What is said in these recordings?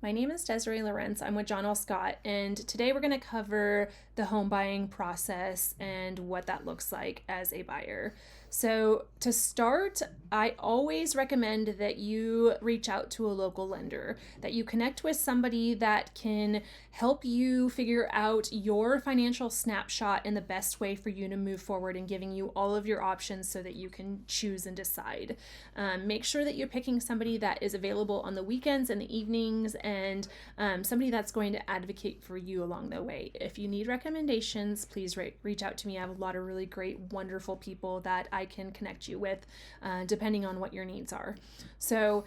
My name is Desiree Lawrence. I'm with John L. Scott, and today we're going to cover the home buying process and what that looks like as a buyer. So, to start, I always recommend that you reach out to a local lender, that you connect with somebody that can help you figure out your financial snapshot and the best way for you to move forward and giving you all of your options so that you can choose and decide. Make sure that you're picking somebody that is available on the weekends and the evenings and somebody that's going to advocate for you along the way. If you need recommendations, please reach out to me. I have a lot of really great, wonderful people that I can connect you with depending on what your needs are. So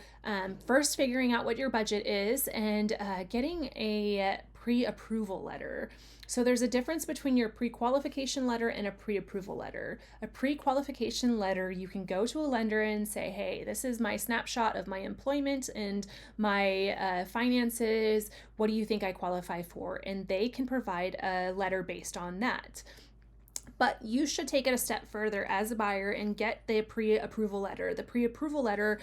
first figuring out what your budget is and getting a pre-approval letter. So there's a difference between your pre-qualification letter and a pre-approval letter. A pre-qualification letter, you can go to a lender and say, hey, this is my snapshot of my employment and my finances. What do you think I qualify for? And they can provide a letter based on that. But you should take it a step further as a buyer and get the pre-approval letter. The pre-approval letter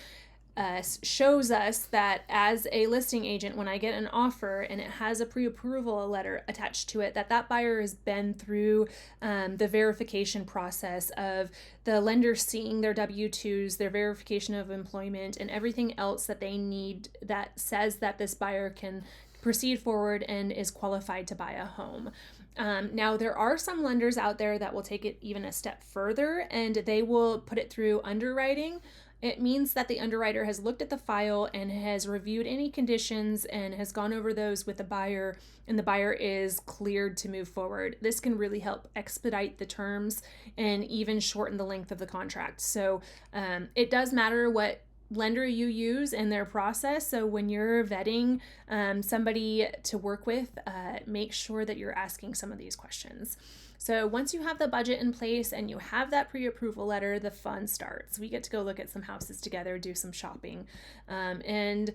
shows us that as a listing agent, when I get an offer and it has a pre-approval letter attached to it, that buyer has been through the verification process of the lender seeing their W-2s, their verification of employment, and everything else that they need that says that this buyer can proceed forward and is qualified to buy a home. Now, there are some lenders out there that will take it even a step further and they will put it through underwriting. It means that the underwriter has looked at the file and has reviewed any conditions and has gone over those with the buyer, and the buyer is cleared to move forward. This can really help expedite the terms and even shorten the length of the contract. So it does matter what lender you use in their process. So when you're vetting somebody to work with, make sure that you're asking some of these questions. So once you have the budget in place and you have that pre-approval letter, the fun starts. We get to go look at some houses together, do some shopping. And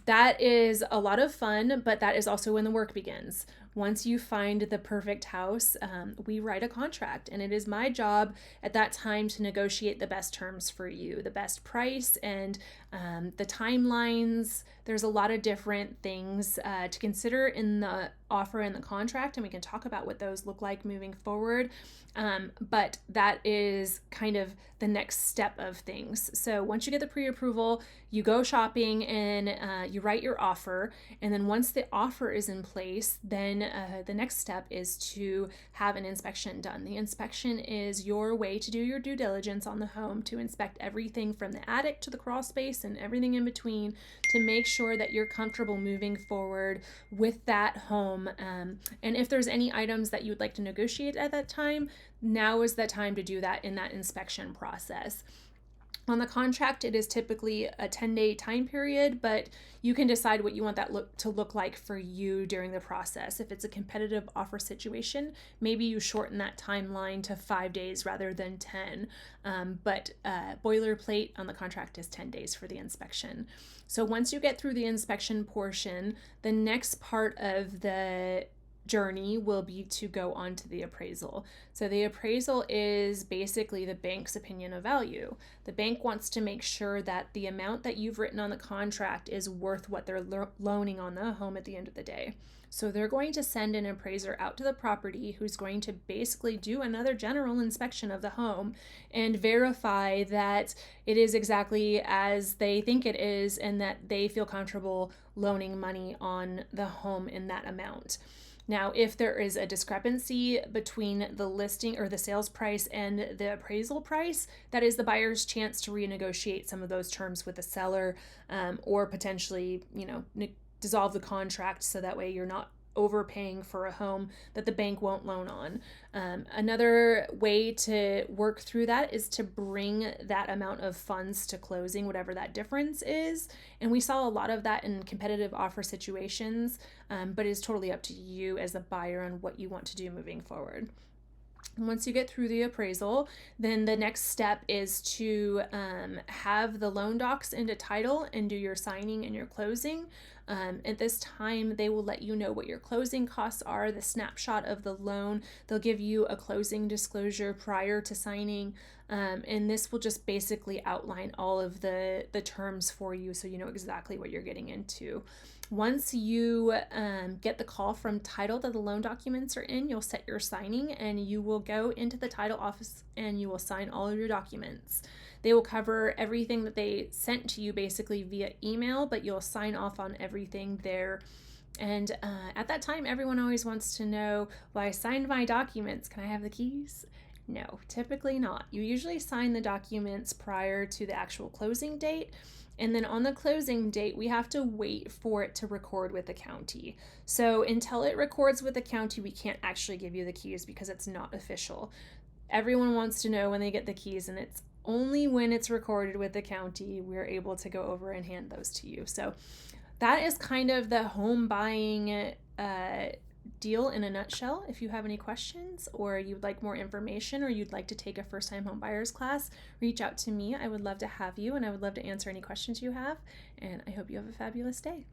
that is a lot of fun, but that is also when the work begins. Once you find the perfect house, we write a contract, and it is my job at that time to negotiate the best terms for you, the best price, and the timelines. There's a lot of different things to consider in the offer and the contract, and we can talk about what those look like moving forward. But that is kind of the next step of things. So once you get the pre-approval, you go shopping and you write your offer. And then once the offer is in place, then the next step is to have an inspection done. The inspection is your way to do your due diligence on the home, to inspect everything from the attic to the crawl space and everything in between, to make sure that you're comfortable moving forward with that home. And if there's any items that you would like to negotiate at that time, now is the time to do that in that inspection process. On the contract, it is typically a 10-day time period, but you can decide what you want that to look like for you during the process. If it's a competitive offer situation, maybe you shorten that timeline to 5 days rather than 10. But boilerplate on the contract is 10 days for the inspection. So once you get through the inspection portion, the next part of the journey will be to go on to the appraisal. So the appraisal is basically the bank's opinion of value. The bank wants to make sure that the amount that you've written on the contract is worth what they're loaning on the home at the end of the day. So they're going to send an appraiser out to the property who's going to basically do another general inspection of the home and verify that it is exactly as they think it is and that they feel comfortable loaning money on the home in that amount. Now, if there is a discrepancy between the listing or the sales price and the appraisal price, that is the buyer's chance to renegotiate some of those terms with the seller, or potentially, dissolve the contract so that way you're not overpaying for a home that the bank won't loan on. Another way to work through that is to bring that amount of funds to closing, whatever that difference is. And we saw a lot of that in competitive offer situations, but it's totally up to you as a buyer on what you want to do moving forward. Once you get through the appraisal, then the next step is to have the loan docs into title and do your signing and your closing. At this time, they will let you know what your closing costs are, the snapshot of the loan. They'll give you a closing disclosure prior to signing, and this will just basically outline all of the terms for you so you know exactly what you're getting into. Once you get the call from title that the loan documents are in, you'll set your signing and you will go into the title office and you will sign all of your documents. They will cover everything that they sent to you basically via email, but you'll sign off on everything there. And at that time, everyone always wants to know, well, I signed my documents. Can I have the keys? No, typically not. You usually sign the documents prior to the actual closing date. And then on the closing date, we have to wait for it to record with the county. So until it records with the county, we can't actually give you the keys because it's not official. Everyone wants to know when they get the keys, and it's only when it's recorded with the county we're able to go over and hand those to you. So that is kind of the home buying deal in a nutshell. If you have any questions or you'd like more information or you'd like to take a first-time home buyers class, reach out to me. I would love to have you and I would love to answer any questions you have. And I hope you have a fabulous day.